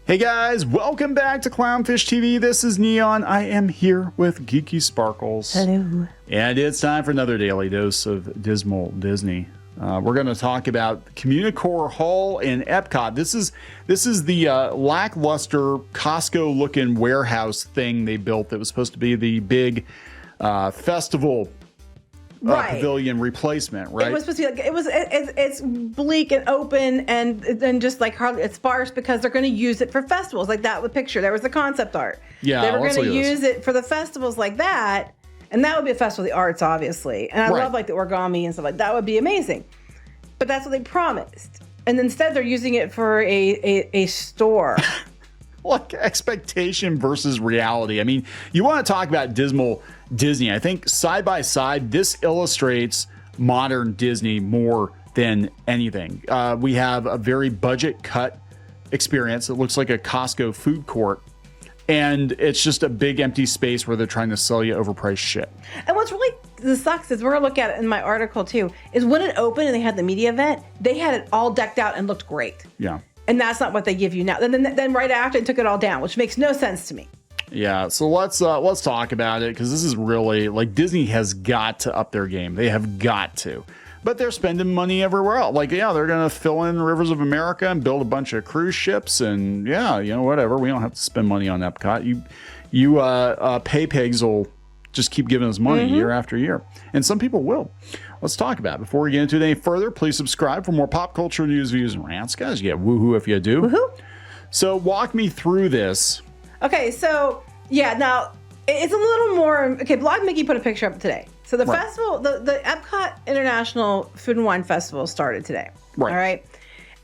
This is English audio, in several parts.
Hey guys, welcome back to Clownfish TV. This is Neon. I am here with Geeky Sparkles. Hello. And it's time for another daily dose of dismal Disney. We're going to talk about Communicore Hall in Epcot. This is the lackluster Costco-looking warehouse thing they built that was supposed to be the big festival pavilion replacement, right? It was supposed to be like it's bleak and open and then just like hardly it's sparse because they're going to use it for festivals like that with picture. There was the concept art. Yeah, they were going to use it for the festivals like that, and that would be a festival of the arts, obviously. And I love like the origami and stuff like that. Would be amazing. But that's what they promised, and instead they're using it for a store. Like expectation versus reality. I mean, you want to talk about dismal Disney. I think side by side, this illustrates modern Disney more than anything. We have a very budget cut experience. It looks like a Costco food court. And it's just a big empty space where they're trying to sell you overpriced shit. And what's really sucks is we're going to look at it in my article too, is when it opened and they had the media event, they had it all decked out and looked great. Yeah. And that's not what they give you now. Then right after, it took it all down, which makes no sense to me. Yeah, so let's talk about it, because this is really, like, Disney has got to up their game. They have got to. But they're spending money everywhere else. Like, yeah, they're going to fill in Rivers of America and build a bunch of cruise ships and, yeah, you know, whatever. We don't have to spend money on Epcot. You pay pigs will just keep giving us money year after year. And some people will. Let's talk about it. Before we get into it any further, please subscribe for more pop culture news, views, and rants. Guys, you get woohoo if you do. Woohoo. So walk me through this. Okay, so, yeah, now, it's a little more... Okay, Blog Mickey put a picture up today. So the festival, the Epcot International Food and Wine Festival started today. Right. All right?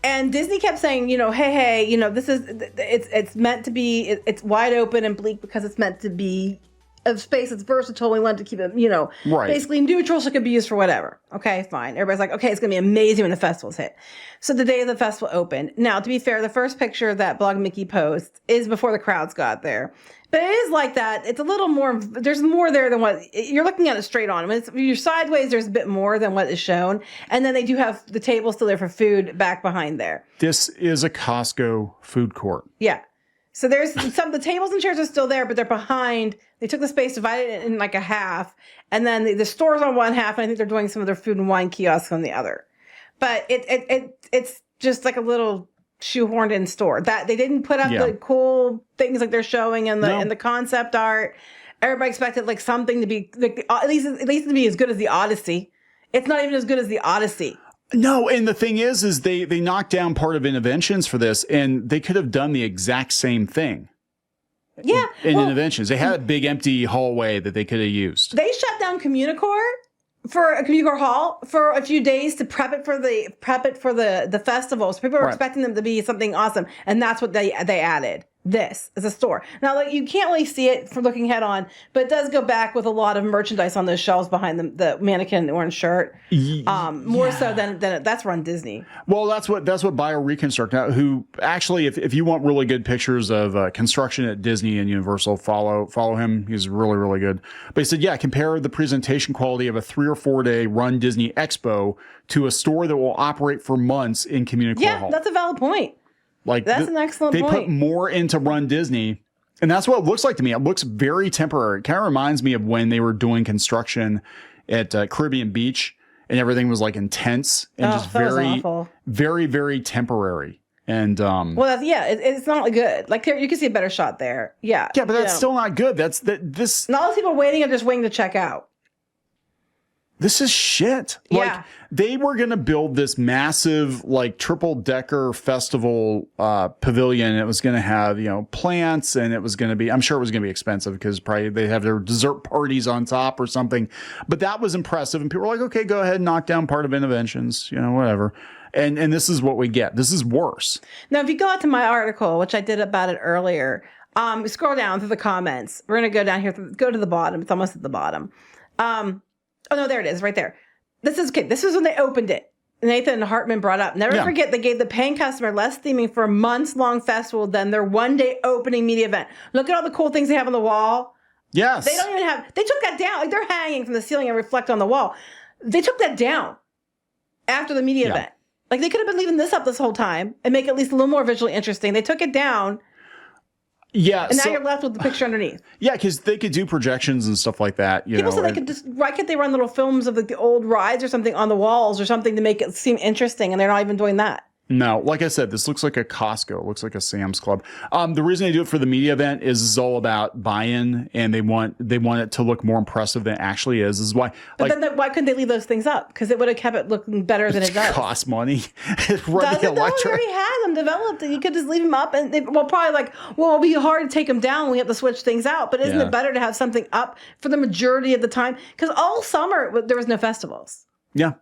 And Disney kept saying, you know, hey, you know, this is... It's meant to be... It's wide open and bleak because it's meant to be a space that's versatile. We want to keep it, you know, basically neutral so it could be used for whatever. Okay, fine. Everybody's like, okay, it's going to be amazing when the festival's hit. So the day of the festival opened. Now, to be fair, the first picture that Blog Mickey posts is before the crowds got there. But it is like that. It's a little more, there's more there than what, you're looking at it straight on. When you're sideways, there's a bit more than what is shown. And then they do have the table still there for food back behind there. This is a Costco food court. Yeah. So there's the tables and chairs are still there, but they're behind. They took the space, divided it in like a half, and then the store's on one half, and I think they're doing some of their food and wine kiosks on the other. But it's just like a little shoehorned in store. That they didn't put up the cool things like they're showing in the concept art. Everybody expected like something to be like at least to be as good as the Odyssey. It's not even as good as the Odyssey. No, and the thing is they knocked down part of Interventions for this, and they could have done the exact same thing. Yeah. In Interventions. They had a big empty hallway that they could have used. They shut down Communicore Hall for a few days to prep it for the festival. So people were expecting them to be something awesome, and that's what they added. This is a store. Now, like, you can't really see it from looking head on, but it does go back with a lot of merchandise on those shelves behind the mannequin in the orange shirt. More so than that's Run Disney. Well, that's what BioReconstruct, who actually, if you want really good pictures of construction at Disney and Universal, follow him. He's really, really good. But he said, yeah, compare the presentation quality of a 3 or 4 day Run Disney Expo to a store that will operate for months in Communicore Hall. Yeah, that's a valid point. Like that's an excellent point. They put more into Run Disney, and that's what it looks like to me. It looks very temporary. It kind of reminds me of when they were doing construction at Caribbean Beach, and everything was like intense and just very, very, very temporary. And well, it's not good. Like you can see a better shot there. Yeah, but that's still not good. This. And all those people waiting are just waiting to check out. This is shit. Like, they were going to build this massive, like, triple-decker festival pavilion. It was going to have, you know, plants, and it was going to be, I'm sure it was going to be expensive because probably they have their dessert parties on top or something. But that was impressive. And people were like, okay, go ahead and knock down part of Interventions, you know, whatever. And this is what we get. This is worse. Now, if you go out to my article, which I did about it earlier, scroll down through the comments. We're going to go down here, go to the bottom. It's almost at the bottom. Oh, no, there it is, right there. This is when they opened it. Nathan Hartman brought up, never forget they gave the paying customer less theming for a months-long festival than their one-day opening media event. Look at all the cool things they have on the wall. Yes. They don't even have, they took that down. Like, they're hanging from the ceiling and reflect on the wall. They took that down after the media event. Like, they could have been leaving this up this whole time and make it at least a little more visually interesting. They took it down. Yeah. And now you're left with the picture underneath. Yeah, because they could do projections and stuff like that. People said they could just, why can't they run little films of the old rides or something on the walls or something to make it seem interesting? And they're not even doing that. No, like I said, this looks like a Costco. It looks like a Sam's Club. The reason they do it for the media event is it's all about buy-in, and they want it to look more impressive than it actually is. This is why. But then why couldn't they leave those things up? Because it would have kept it looking better than it does. Cost money. Doesn't know? We already had them developed, and you could just leave them up. And probably it'll be hard to take them down. We have to switch things out. But isn't it better to have something up for the majority of the time? Because all summer there was no festivals. Yeah.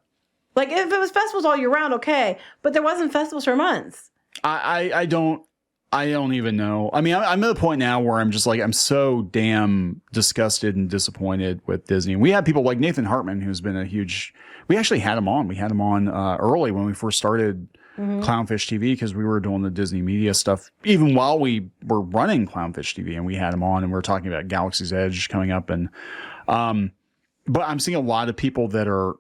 Like, if it was festivals all year round, okay, but there wasn't festivals for months. I don't even know. I mean, I'm at the point now where I'm just like, I'm so damn disgusted and disappointed with Disney. We had people like Nathan Hartman, who's been we actually had him on. We had him on early when we first started Clownfish TV, because we were doing the Disney media stuff even while we were running Clownfish TV, and we had him on and we were talking about Galaxy's Edge coming up. And, but I'm seeing a lot of people that are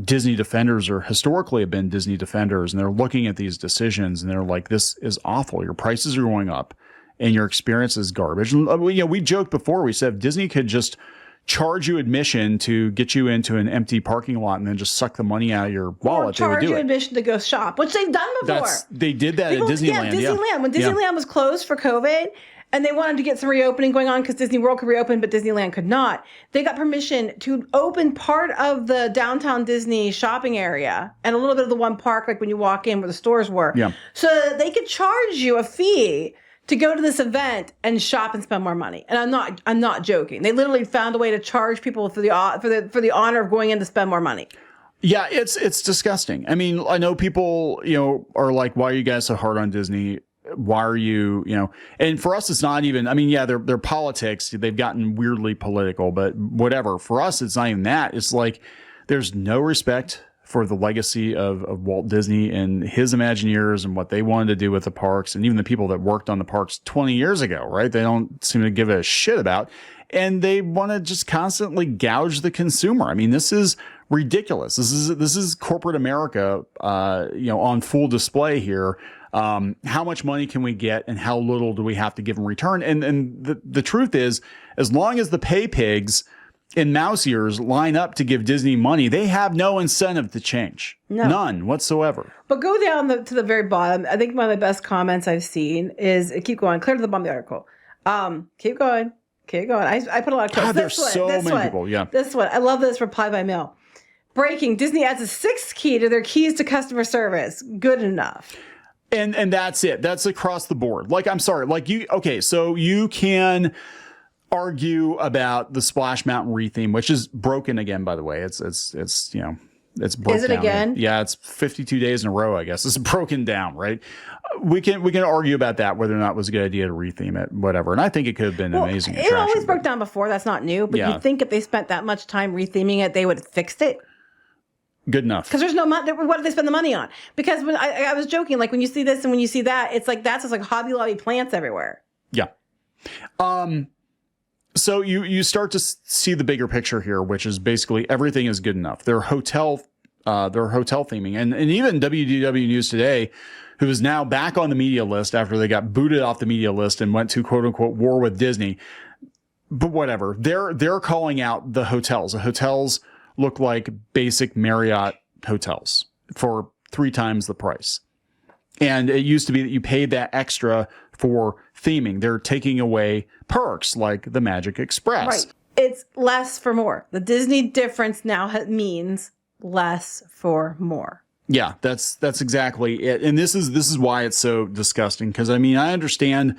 Disney defenders, or historically have been Disney defenders, and they're looking at these decisions and they're like, this is awful. Your prices are going up and your experience is garbage. And, we joked before, we said if Disney could just charge you admission to get you into an empty parking lot and then just suck the money out of your wallet, they would do it. Charge you admission to go shop, which they've done before. They did that at Disneyland. Yeah, Disneyland. When Disneyland was closed for COVID, and they wanted to get some reopening going on because Disney World could reopen, but Disneyland could not. They got permission to open part of the downtown Disney shopping area and a little bit of the one park, like when you walk in where the stores were. Yeah. So that they could charge you a fee to go to this event and shop and spend more money. And I'm not joking. They literally found a way to charge people for the honor of going in to spend more money. Yeah, it's disgusting. I mean, I know people, are like, why are you guys so hard on Disney? Why are you, and for us, it's not even, I mean, yeah, they're politics. They've gotten weirdly political, but whatever. For us, it's not even that. It's like, there's no respect for the legacy of Walt Disney and his Imagineers and what they wanted to do with the parks, and even the people that worked on the parks 20 years ago, right? They don't seem to give a shit about, and they want to just constantly gouge the consumer. I mean, this is ridiculous. This is corporate America, on full display here. How much money can we get and how little do we have to give in return? And the truth is, as long as the pay pigs in mouse ears line up to give Disney money, they have no incentive to change. No. None whatsoever. But go down to the very bottom. I think one of the best comments I've seen is, keep going, clear to the bottom of the article. Keep going. I put a lot of quotes. God, there's so many people. Yeah. This one. I love this reply by mail. Breaking, Disney adds a sixth key to their keys to customer service. Good enough. And that's it. That's across the board. Like, I'm sorry. Like so you can argue about the Splash Mountain retheme, which is broken again, by the way. It's broken. Is it again? Yeah, it's 52 days in a row, I guess. It's broken down, right? We can argue about that, whether or not it was a good idea to retheme it, whatever. And I think it could have been an amazing attraction. It always broke down before. That's not new. But you think if they spent that much time retheming it, they would have fixed it? Good enough. Because there's no money. What did they spend the money on? Because when I was joking, like when you see this and when you see that, it's like that's just like Hobby Lobby plants everywhere. Yeah. So you start to see the bigger picture here, which is basically everything is good enough. Their hotel theming, and even WDW News Today, who is now back on the media list after they got booted off the media list and went to quote unquote war with Disney. But whatever, they're calling out the hotels. The hotels look like basic Marriott hotels for 3 times the price. And it used to be that you paid that extra for theming. They're taking away perks like the Magic Express. Right. It's less for more. The Disney difference now means less for more. Yeah, that's exactly it. And this is why it's so disgusting. Because I mean, I understand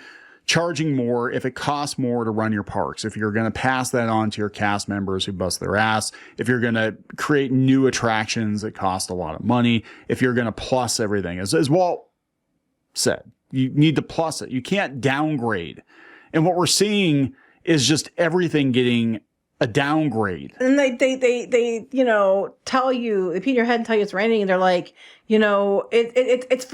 charging more if it costs more to run your parks. If you're going to pass that on to your cast members who bust their ass, if you're going to create new attractions that cost a lot of money, if you're going to plus everything, as Walt said, you need to plus it. You can't downgrade. And what we're seeing is just everything getting a downgrade. And they tell you, they pee in your head and tell you it's raining, and they're like, it's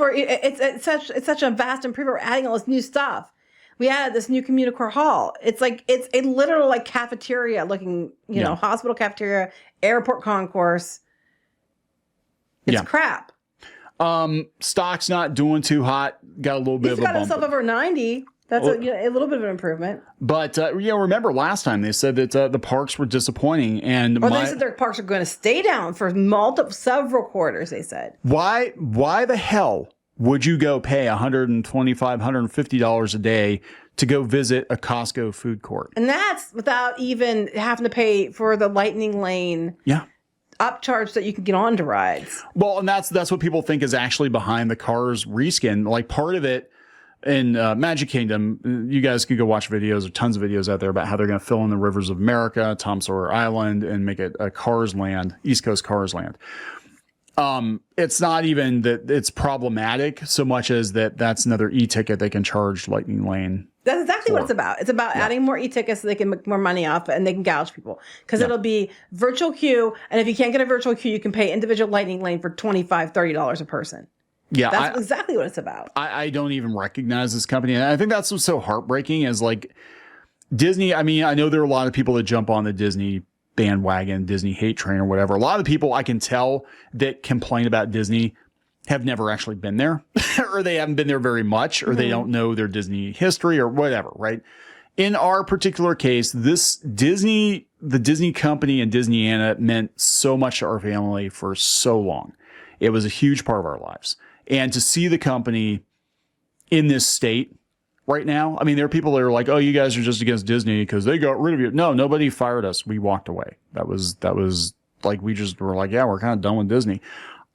such a vast improvement. We're adding all this new stuff. We added this new Communicore Hall. It's like, it's a literal like cafeteria looking, hospital cafeteria, airport concourse. It's crap. Stock's not doing too hot. Got a little bit of a bump. He's got himself over 90. That's a little bit of an improvement. But remember last time they said that the parks were disappointing, and they said their parks are going to stay down for several quarters. They said, why the hell would you go pay $125, $150 a day to go visit a Costco food court? And that's without even having to pay for the lightning lane. Yeah. Upcharge that you can get onto rides. Well, and that's what people think is actually behind the Cars reskin. Like part of it. In Magic Kingdom, you guys could go watch videos or tons of videos out there about how they're going to fill in the rivers of America, Tom Sawyer Island, and make it a Cars land, East Coast Cars land. It's not even that it's problematic so much as that's another e-ticket they can charge Lightning Lane. That's exactly what it's about. It's about adding more e-tickets so they can make more money off it and they can gouge people. Because it'll be virtual queue, and if you can't get a virtual queue, you can pay individual Lightning Lane for $25, $30 a person. Yeah, that's exactly what it's about. I don't even recognize this company. And I think that's what's so heartbreaking is like Disney. I mean, I know there are a lot of people that jump on the Disney bandwagon, Disney hate train or whatever. A lot of people I can tell that complain about Disney have never actually been there or they haven't been there very much or they don't know their Disney history or whatever, right? In our particular case, the Disney company and Disneyana meant so much to our family for so long. It was a huge part of our lives. And to see the company in this state right now, I mean, there are people that are like, oh, you guys are just against Disney because they got rid of you. No, nobody fired us. We walked away. That was like, we just were like, yeah, we're kind of done with Disney.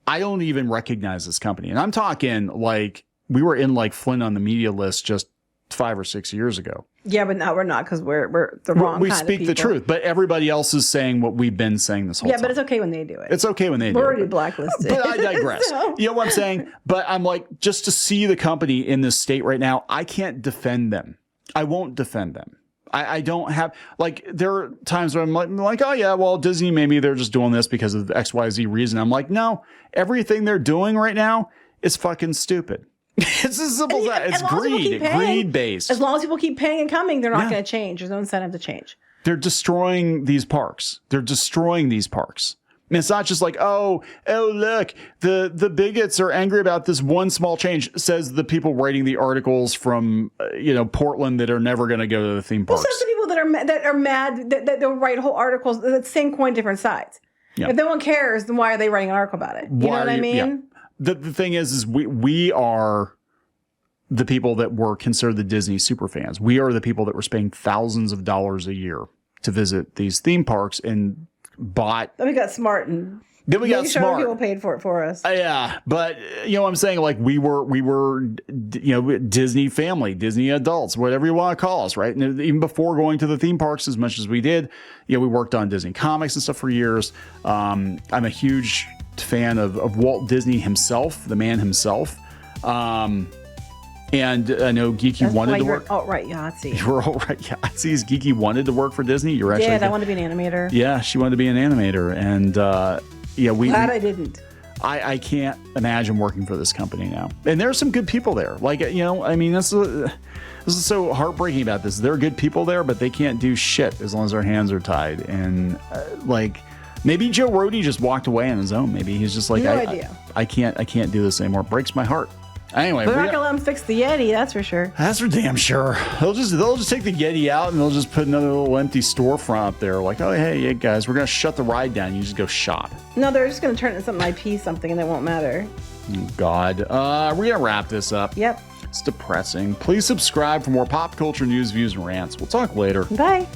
I don't even recognize this company. And I'm talking like we were in like Flynn on the media list just 5 or 6 years ago. Yeah, but now we're not because we're the wrong we kind of speak people. the truth, but everybody else is saying what we've been saying this whole time. Yeah, but it's okay when they do it. It's okay when they do it. We're already blacklisted. But I digress. So. You know what I'm saying? But I'm like, just to see the company in this state right now, I can't defend them. I won't defend them. I don't have, like, there are times where I'm like, oh yeah, well, Disney, maybe they're just doing this because of XYZ reason. I'm like, no, everything they're doing right now is fucking stupid. It's as simple as that. It's greed based. As long as people keep paying and coming, they're not going to change. There's no incentive to change. They're destroying these parks. And it's not just like, oh, look, the bigots are angry about this one small change, says the people writing the articles from, Portland that are never going to go to the theme parks. Well, so the people that are mad that they'll write whole articles, the same coin, different sides. Yeah. If no one cares, then why are they writing an article about it? You know what I mean? Yeah. The thing is we are the people that were considered the Disney super fans. We are the people that were spending thousands of dollars a year to visit these theme parks and bought. Then we got smart and then we got smart. People paid for it for us. Yeah, but you know what I'm saying? Like we were Disney family, Disney adults, whatever you want to call us, right? And even before going to the theme parks as much as we did, we worked on Disney comics and stuff for years. I'm a huge fan of Walt Disney himself, the man himself. And I know Geeky wanted to work. Alt-right Yahtzee. You were alt-right Yahtzees. Geeky wanted to work for Disney. You're actually. I wanted to be an animator. Yeah, she wanted to be an animator, and glad I didn't. I can't imagine working for this company now. And there are some good people there. Like this is so heartbreaking about this. There are good people there, but they can't do shit as long as their hands are tied. And maybe Joe Rohde just walked away on his own. Maybe he's just like, no idea. I can't do this anymore. It breaks my heart. Anyway, we're not gonna let them fix the Yeti, that's for sure. That's for damn sure. They'll just take the Yeti out and they'll just put another little empty storefront up there. Like, oh hey guys, we're gonna shut the ride down. You just go shop. No, they're just gonna turn it into something and it won't matter. Oh, God, we're gonna wrap this up. Yep. It's depressing. Please subscribe for more pop culture news, views, and rants. We'll talk later. Bye.